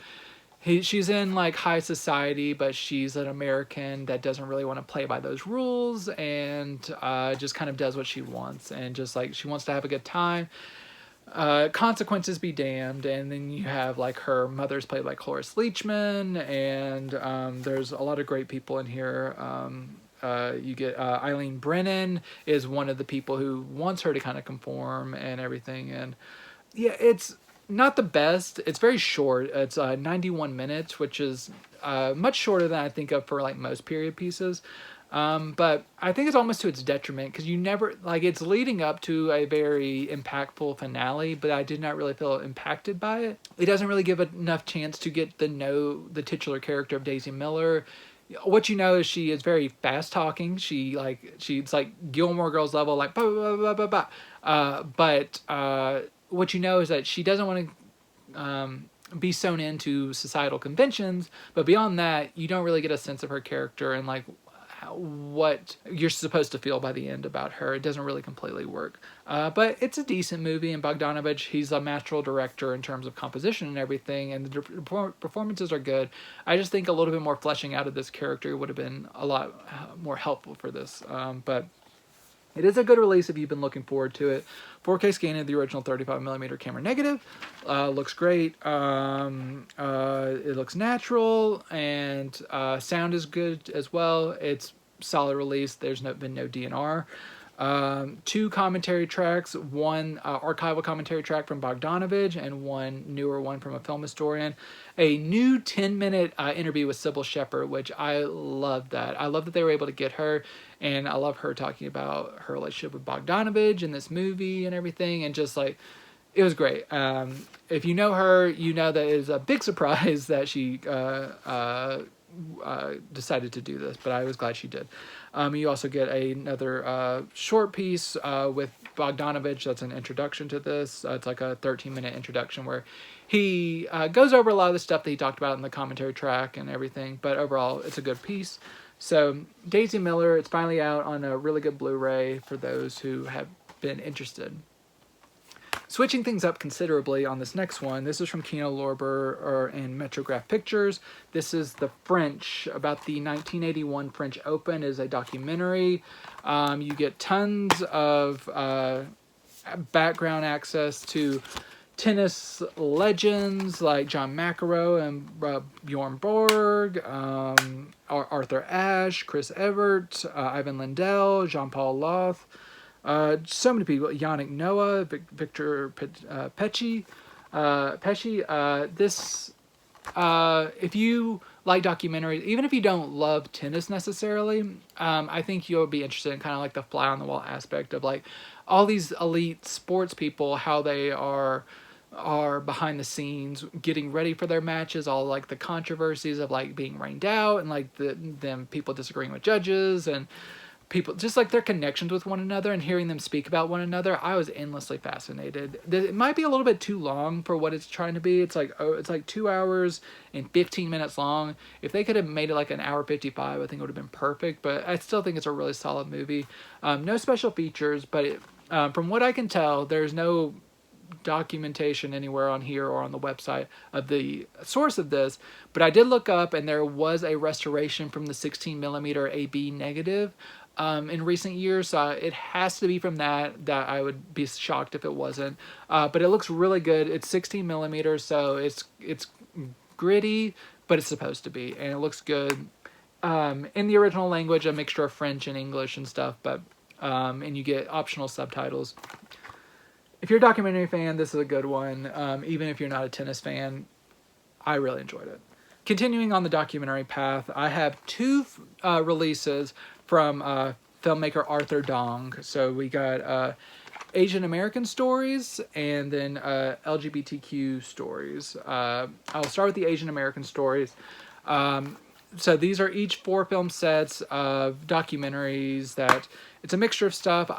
[SPEAKER 1] she's in like high society, but she's an American that doesn't really want to play by those rules, and just kind of does what she wants, and just like she wants to have a good time. Consequences be damned. And then you have like her mother's played by Cloris Leachman, and there's a lot of great people in here. You get Eileen Brennan is one of the people who wants her to kind of conform and everything. And yeah, it's not the best. It's very short. It's 91 minutes, which is much shorter than I think of for like most period pieces. But I think it's almost to its detriment, because you never, like, it's leading up to a very impactful finale, but I did not really feel impacted by it. It doesn't really give enough chance to get to know the titular character of Daisy Miller. What you know is she is very fast talking. She's like Gilmore Girls level, like blah blah blah blah blah. But what you know is that she doesn't want to be sewn into societal conventions. But beyond that, you don't really get a sense of her character and like what you're supposed to feel by the end about her. It doesn't really completely work. But it's a decent movie, and Bogdanovich, he's a masterful director in terms of composition and everything, and the performances are good. I just think a little bit more fleshing out of this character would have been a lot more helpful for this. But it is a good release if you've been looking forward to it. 4K scan of the original 35mm camera negative. Looks great. It looks natural, and sound is good as well. It's solid release. There's been no DNR. 2 commentary tracks, one archival commentary track from Bogdanovich, and one newer one from a film historian. A new 10-minute interview with Cybill Shepherd, which I love that. I love that they were able to get her, and I love her talking about her relationship with Bogdanovich in this movie and everything, and just like, it was great. If you know her, you know that it is a big surprise that she decided to do this, but I was glad she did. You also get another short piece with Bogdanovich. That's an introduction to this. It's like a 13-minute introduction where he goes over a lot of the stuff that he talked about in the commentary track and everything, but overall it's a good piece. So Daisy Miller, it's finally out on a really good Blu-ray for those who have been interested. Switching things up considerably on this next one, this is from Kino Lorber and Metrograph Pictures. This is The French, about the 1981 French Open. It is a documentary. You get tons of background access to tennis legends like John McEnroe and Bjorn Borg, Arthur Ashe, Chris Evert, Ivan Lendl, Jean-Paul Loth. So many people, Yannick Noah, Victor Pesci. If you like documentaries, even if you don't love tennis necessarily, I think you'll be interested in kind of like the fly on the wall aspect of like all these elite sports people, how they are behind the scenes getting ready for their matches, all like the controversies of like being rained out and like them people disagreeing with judges and people just like their connections with one another and hearing them speak about one another. I was endlessly fascinated. It might be a little bit too long for what it's trying to be. It's like 2 hours and 15 minutes long. If they could have made it like an hour 55, I think it would have been perfect, but I still think it's a really solid movie. No special features, but from what I can tell, there's no documentation anywhere on here or on the website of the source of this, but I did look up and there was a restoration from the 16mm AB negative in recent years. So it has to be from that. That I would be shocked if it wasn't. But it looks really good. It's 16 millimeters, so it's gritty, but it's supposed to be, and it looks good. In the original language, a mixture of French and English and stuff, but and you get optional subtitles. If you're a documentary fan, this is a good one. Even if you're not a tennis fan, I really enjoyed it. Continuing on the documentary path, I have two releases from filmmaker Arthur Dong. So we got Asian American stories and then LGBTQ stories. I'll start with the Asian American stories. So these are each 4 film sets of documentaries that it's a mixture of stuff.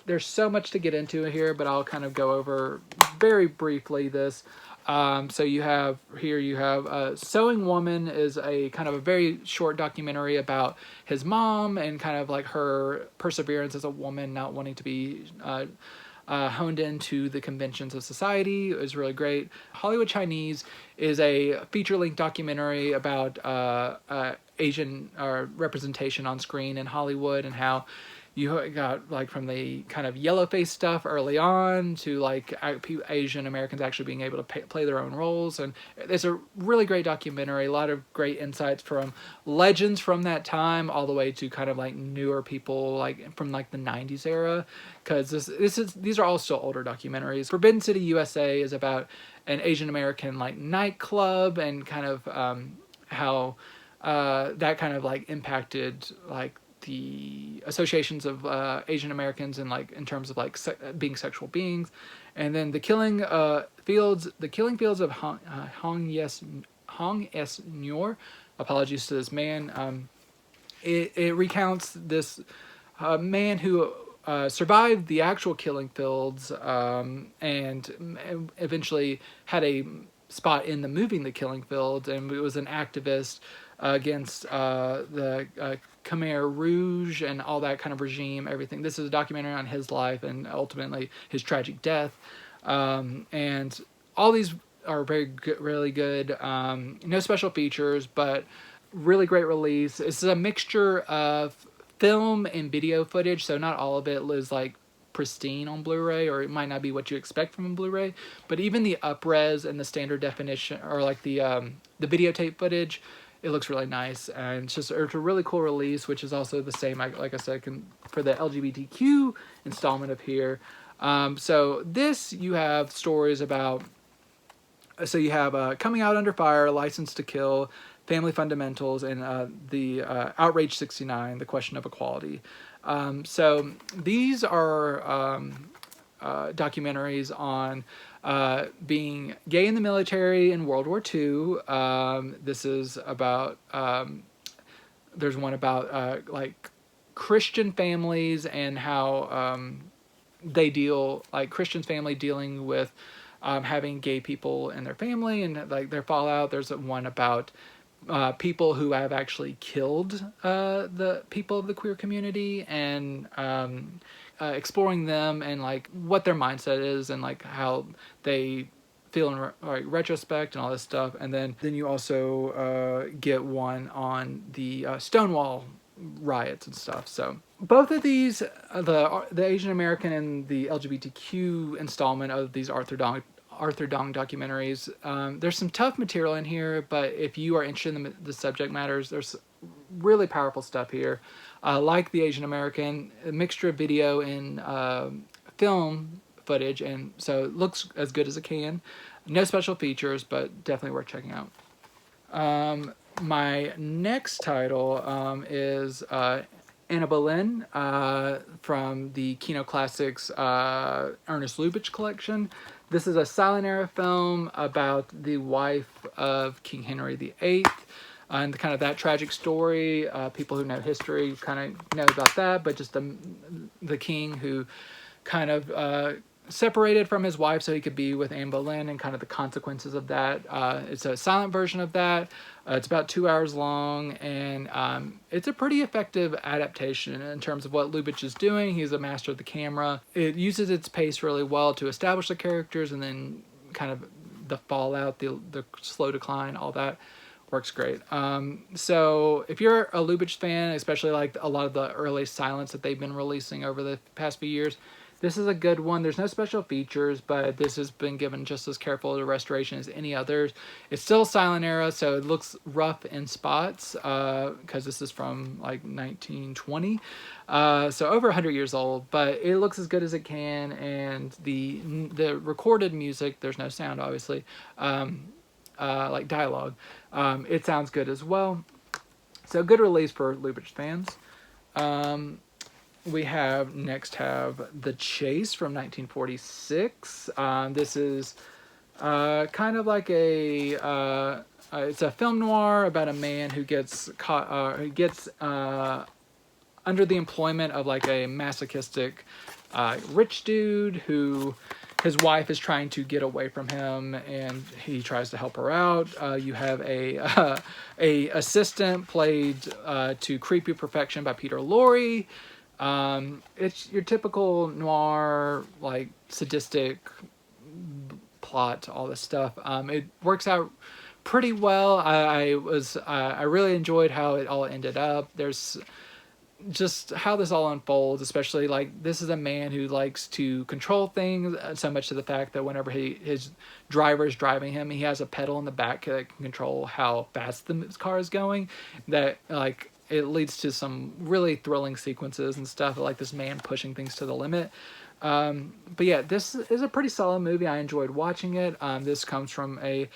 [SPEAKER 1] There's so much to get into here, but I'll kind of go over very briefly this. So you have Sewing Woman is a kind of a very short documentary about his mom and kind of like her perseverance as a woman, not wanting to be honed into the conventions of society. It was really great. Hollywood Chinese is a feature-length documentary about Asian representation on screen in Hollywood, and how you got like from the kind of yellow face stuff early on to like Asian Americans actually being able to play their own roles. And it's a really great documentary, a lot of great insights from legends from that time all the way to kind of like newer people like from like the 90s era, because these are all still older documentaries. Forbidden City USA is about an Asian American like nightclub and kind of how that kind of like impacted like the associations of Asian Americans and like in terms of like being sexual beings. And then the killing fields of Hong S. Nyor, apologies to this man. It recounts this man who survived the actual killing fields and eventually had a spot in the movie The Killing Fields, and it was an activist against the Khmer Rouge and all that kind of regime, everything. This is a documentary on his life and ultimately his tragic death. And all these are very good, really good. No special features, but really great release. It's a mixture of film and video footage, so not all of it is like pristine on Blu-ray, or it might not be what you expect from a Blu-ray, but even the up-res and the standard definition, or like the videotape footage, it looks really nice. And it's a really cool release, which is also the same, like I said, for the LGBTQ installment of here. So this, you have stories about, so you have Coming Out Under Fire, License to Kill, Family Fundamentals, and the Outrage 69, The Question of Equality. So these are documentaries on being gay in the military in World War II. This is about, there's one about like Christian families and how they deal, like Christian family dealing with having gay people in their family and like their fallout. There's one about people who have actually killed the people of the queer community, and exploring them and like what their mindset is and like how they feel in like retrospect and all this stuff. And then you also get one on the Stonewall riots and stuff. So both of these, the Asian American and the LGBTQ installment of these Arthur Dong documentaries, there's some tough material in here, but if you are interested in the subject matters, there's really powerful stuff here. Like the Asian American, a mixture of video and film footage, and so it looks as good as it can. No special features, but definitely worth checking out. My next title is Anna Boleyn from the Kino Classics Ernest Lubitsch collection. This is a silent era film about the wife of King Henry VIII and kind of that tragic story. People who know history kind of know about that, but just the king who kind of separated from his wife so he could be with Anne Boleyn and kind of the consequences of that. It's a silent version of that. It's about 2 hours long, and it's a pretty effective adaptation in terms of what Lubitsch is doing. He's a master of the camera. It uses its pace really well to establish the characters and then kind of the fallout, the slow decline, all that. works great. So if you're a Lubitsch fan, especially like a lot of the early silents that they've been releasing over the past few years, this is a good one. There's no special features, but this has been given just as careful a restoration as any others. It's still silent era, so it looks rough in spots because this is from like 1920. So over 100 years old, but it looks as good as it can, and the recorded music, there's no sound obviously, like dialogue, it sounds good as well. So good release for Lubitsch fans. We next have The Chase from 1946. This is kind of like it's a film noir about a man who gets caught, under the employment of like a masochistic rich dude who his wife is trying to get away from him, and he tries to help her out. You have a assistant played to creepy perfection by Peter Lorre. It's your typical noir, like sadistic plot, all this stuff. It works out pretty well. I really enjoyed how it all ended up. There's just how this all unfolds, especially like this is a man who likes to control things so much to the fact that whenever his driver is driving him, he has a pedal in the back that can control how fast the car is going. That like it leads to some really thrilling sequences and stuff, like this man pushing things to the limit. But yeah, this is a pretty solid movie. I enjoyed watching it. This comes from a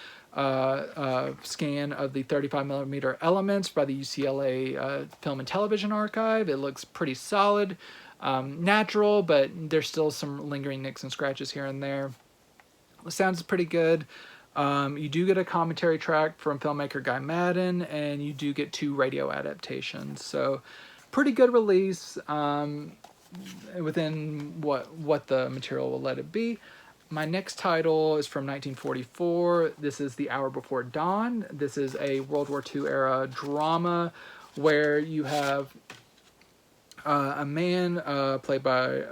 [SPEAKER 1] scan of the 35mm elements by the UCLA Film and Television Archive. It looks pretty solid, natural, but there's still some lingering nicks and scratches here and there. It sounds pretty good. You do get a commentary track from filmmaker Guy Madden, and you do get 2 radio adaptations. So pretty good release within what the material will let it be. My next title is from 1944. This is The Hour Before Dawn. This is a World War II era drama where you have a man played by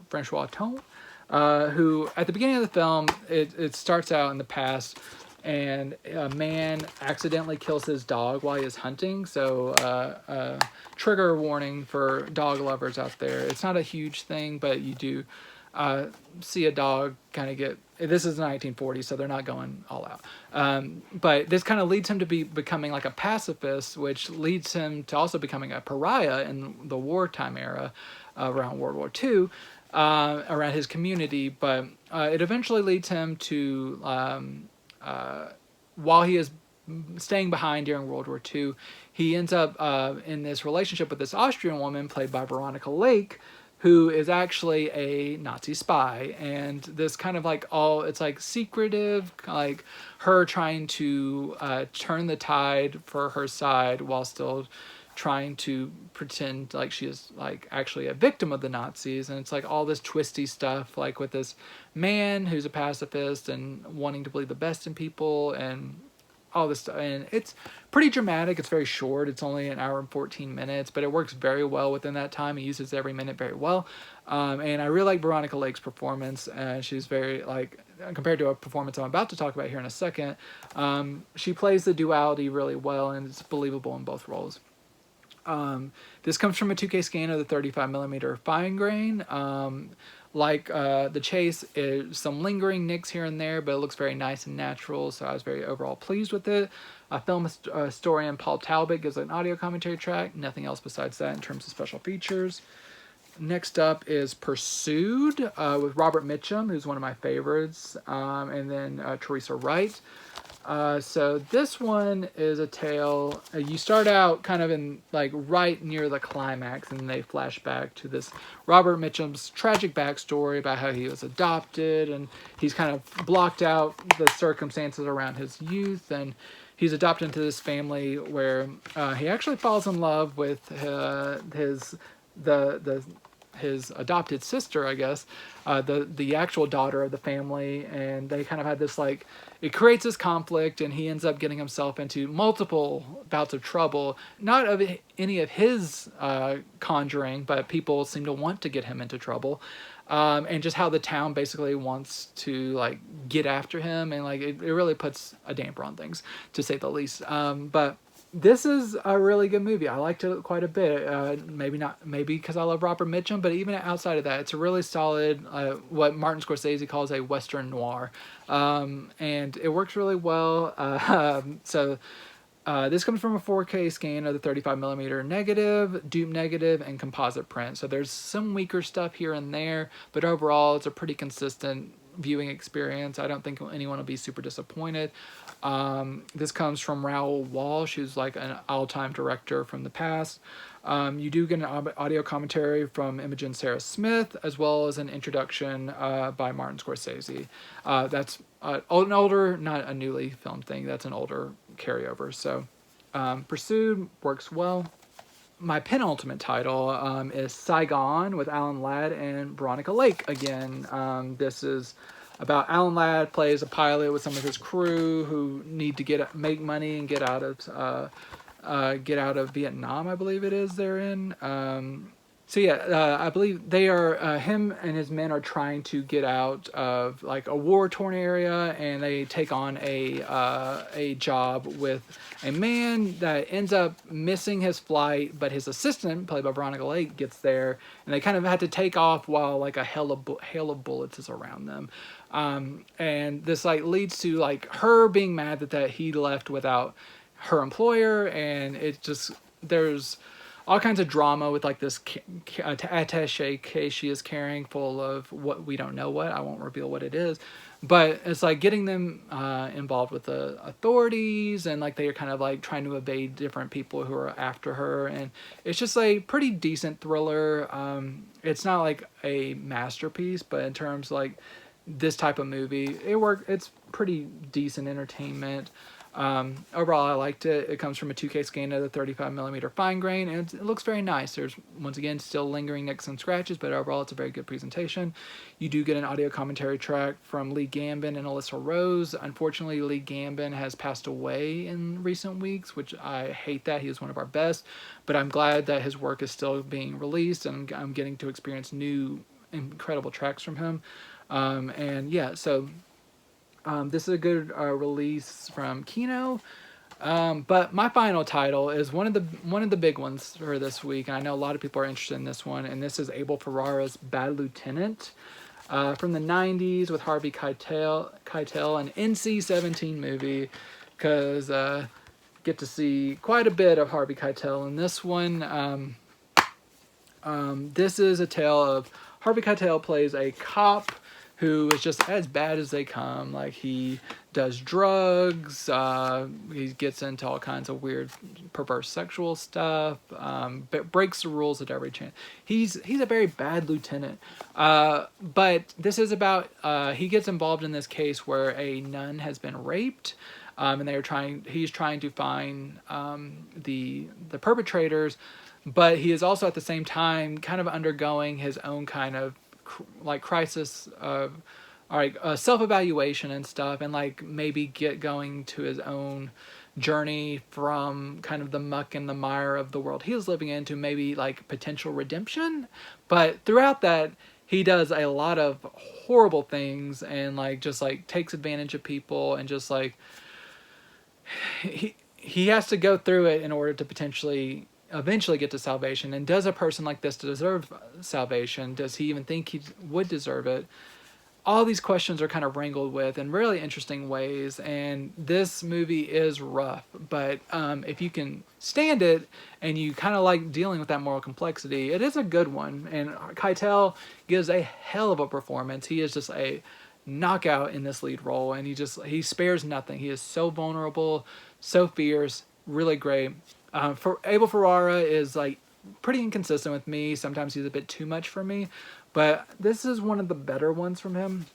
[SPEAKER 1] Francois Ton, who at the beginning of the film, it starts out in the past, and a man accidentally kills his dog while he is hunting. So trigger warning for dog lovers out there. It's not a huge thing, but you do see a dog kind of get, this is 1940, so they're not going all out. But this kind of leads him to becoming like a pacifist, which leads him to also becoming a pariah in the wartime era around World War II, around his community. But it eventually leads him to, while he is staying behind during World War II, he ends up in this relationship with this Austrian woman played by Veronica Lake, who is actually a Nazi spy. And this kind of like it's like secretive, like her trying to turn the tide for her side while still trying to pretend like she is like actually a victim of the Nazis. And it's like all this twisty stuff, like with this man who's a pacifist and wanting to believe the best in people and all this stuff. And it's pretty dramatic. It's very short. It's only an hour and 14 minutes, but it works very well within that time. It uses every minute very well. And I really like Veronica Lake's performance. She's very, like, compared to a performance I'm about to talk about here in a second, she plays the duality really well, and it's believable in both roles. This comes from a 2K scan of the 35mm fine grain. Like The Chase, some lingering nicks here and there, but it looks very nice and natural, so I was very overall pleased with it. Film historian Paul Talbot gives an audio commentary track. Nothing else besides that in terms of special features. Next up is Pursued with Robert Mitchum, who's one of my favorites, and then Teresa Wright. So this one is a tale, you start out kind of in like right near the climax, and then they flash back to this Robert Mitchum's tragic backstory about how he was adopted, and he's kind of blocked out the circumstances around his youth, and he's adopted into this family where he actually falls in love with his adopted sister, I guess, the actual daughter of the family, and they kind of had this like, it creates this conflict, and he ends up getting himself into multiple bouts of trouble, not of any of his conjuring, but people seem to want to get him into trouble. And just how the town basically wants to like get after him, and like it really puts a damper on things, to say the least. But this is a really good movie. I liked it quite a bit. Maybe because I love Robert Mitchum, but even outside of that, it's a really solid, what Martin Scorsese calls a Western noir. And it works really well. This comes from a 4K scan of the 35mm negative, dupe negative, and composite print. So there's some weaker stuff here and there, but overall it's a pretty consistent viewing experience. I don't think anyone will be super disappointed. This comes from Raoul Walsh, who's like an all-time director from the past. You do get an audio commentary from Imogen Sarah Smith, as well as an introduction by Martin Scorsese. That's an older, not a newly filmed thing. That's an older carryover. So Pursued works well. My penultimate title is Saigon with Alan Ladd and Veronica Lake again. This is about Alan Ladd plays a pilot with some of his crew who need to make money and get out of Vietnam, I believe it is they're in. I believe they are, him and his men are trying to get out of like a war-torn area, and they take on a job with a man that ends up missing his flight, but his assistant, played by Veronica Lake, gets there, and they kind of had to take off while like a hail of bullets is around them. And this like leads to like her being mad that he left without her employer, and it just, there's all kinds of drama with like this attaché case she is carrying full of what we don't know what. I won't reveal what it is, but it's like getting them involved with the authorities, and like they are kind of like trying to evade different people who are after her, and it's just a pretty decent thriller. It's not like a masterpiece, but in terms of like this type of movie, it's pretty decent entertainment. Overall, I liked it. It comes from a 2K scan of the 35mm fine grain, and it looks very nice. There's, once again, still lingering nicks and scratches, but overall, it's a very good presentation. You do get an audio commentary track from Lee Gambin and Alyssa Rose. Unfortunately, Lee Gambin has passed away in recent weeks, which I hate that. He was one of our best, but I'm glad that his work is still being released, and I'm getting to experience new incredible tracks from him. This is a good release from Kino. But my final title is one of the big ones for this week, and I know a lot of people are interested in this one, and this is Abel Ferrara's Bad Lieutenant from the 90s with Harvey Keitel, an NC-17 movie, because get to see quite a bit of Harvey Keitel in this one. This is a tale of Harvey Keitel plays a cop who is just as bad as they come. Like, he does drugs, he gets into all kinds of weird, perverse sexual stuff, but breaks the rules at every chance. He's a very bad lieutenant. But this is about, he gets involved in this case where a nun has been raped, and he's trying to find the perpetrators, but he is also at the same time kind of undergoing his own kind of like crisis self-evaluation and stuff, and like maybe get going to his own journey from kind of the muck and the mire of the world he is living in to maybe like potential redemption. But throughout that, he does a lot of horrible things, and like just like takes advantage of people, and just like he has to go through it in order to potentially eventually get to salvation. And does a person like this deserve salvation? Does he even think he would deserve it? All these questions are kind of wrangled with in really interesting ways, and this movie is rough, but if you can stand it and you kind of like dealing with that moral complexity, it is a good one. And Keitel gives a hell of a performance. He is just a knockout in this lead role, and he spares nothing. He is so vulnerable, so fierce, really great. Abel Ferrara is like pretty inconsistent with me. Sometimes he's a bit too much for me, but this is one of the better ones from him.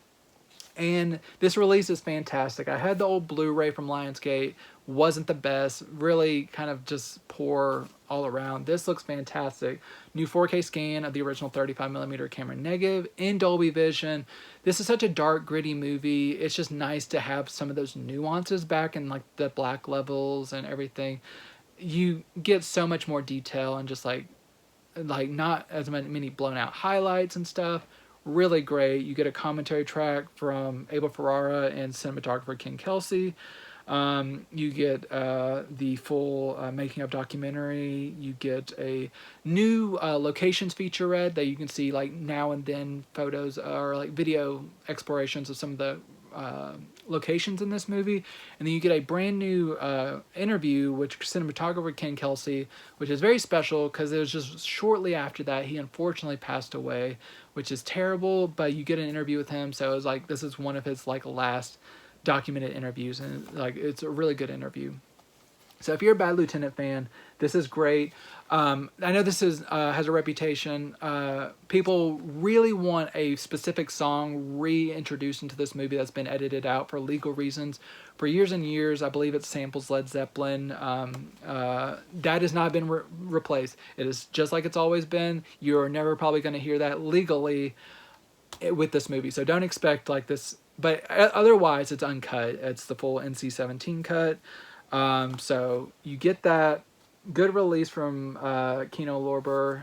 [SPEAKER 1] And this release is fantastic. I had the old Blu-ray from Lionsgate, wasn't the best, really kind of just poor all around. This looks fantastic. New 4K scan of the original 35mm camera negative in Dolby Vision. This is such a dark, gritty movie. It's just nice to have some of those nuances back in like the black levels and everything. You get so much more detail and just like not as many blown out highlights and stuff. Really great. You get a commentary track from Abel Ferrara and cinematographer Ken Kelsey. You get the full making of documentary. You get a new locations featurette that you can see like now and then photos or like video explorations of some of the locations in this movie. And then you get a brand new interview with cinematographer Ken Kelsey, which is very special because it was just shortly after that he unfortunately passed away, which is terrible, but you get an interview with him. So it was like, this is one of his like last documented interviews, and like it's a really good interview. So if you're a Bad Lieutenant fan, this is great. I know this is has a reputation. People really want a specific song reintroduced into this movie that's been edited out for legal reasons. For years and years, I believe it samples Led Zeppelin. That has not been replaced. It is just like it's always been. You're never probably going to hear that legally with this movie. So don't expect like this. But otherwise, it's uncut. It's the full NC-17 cut. So you get that. Good release from Kino Lorber.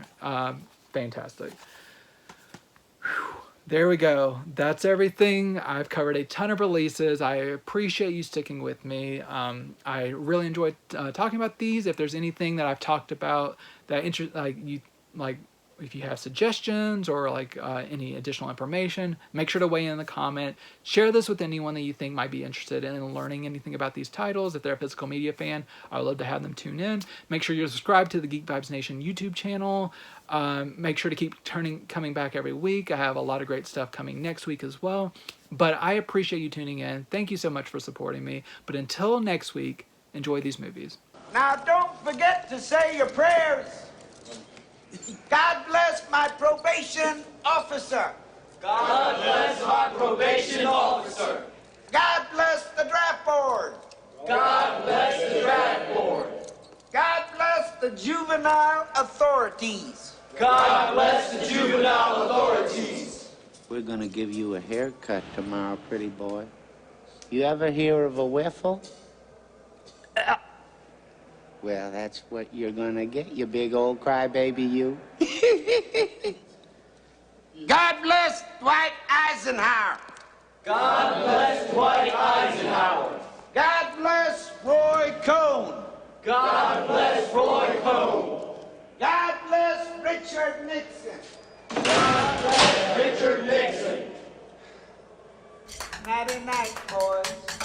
[SPEAKER 1] Fantastic. Whew. There we go. That's everything. I've covered a ton of releases. I appreciate you sticking with me. I really enjoyed talking about these. If there's anything that I've talked about that if you have suggestions or like any additional information, make sure to weigh in the comment. Share this with anyone that you think might be interested in learning anything about these titles. If they're a physical media fan, I would love to have them tune in. Make sure you're subscribed to the Geek Vibes Nation YouTube channel. Make sure to keep coming back every week. I have a lot of great stuff coming next week as well. But I appreciate you tuning in. Thank you so much for supporting me. But until next week, enjoy these movies.
[SPEAKER 2] Now don't forget to say your prayers. God bless my probation officer.
[SPEAKER 3] God bless my probation officer.
[SPEAKER 2] God bless the draft board.
[SPEAKER 3] God bless the draft board.
[SPEAKER 2] God bless the juvenile authorities.
[SPEAKER 3] God bless the juvenile authorities.
[SPEAKER 4] We're gonna give you a haircut tomorrow, pretty boy. You ever hear of a whiffle? Well, that's what you're gonna get, you big old crybaby, you.
[SPEAKER 2] God bless Dwight Eisenhower.
[SPEAKER 3] God bless Dwight Eisenhower.
[SPEAKER 2] God bless Roy Cohn.
[SPEAKER 3] God bless Roy Cohn.
[SPEAKER 2] God bless Richard Nixon.
[SPEAKER 3] God bless Richard Nixon.
[SPEAKER 2] Nighty night, boys.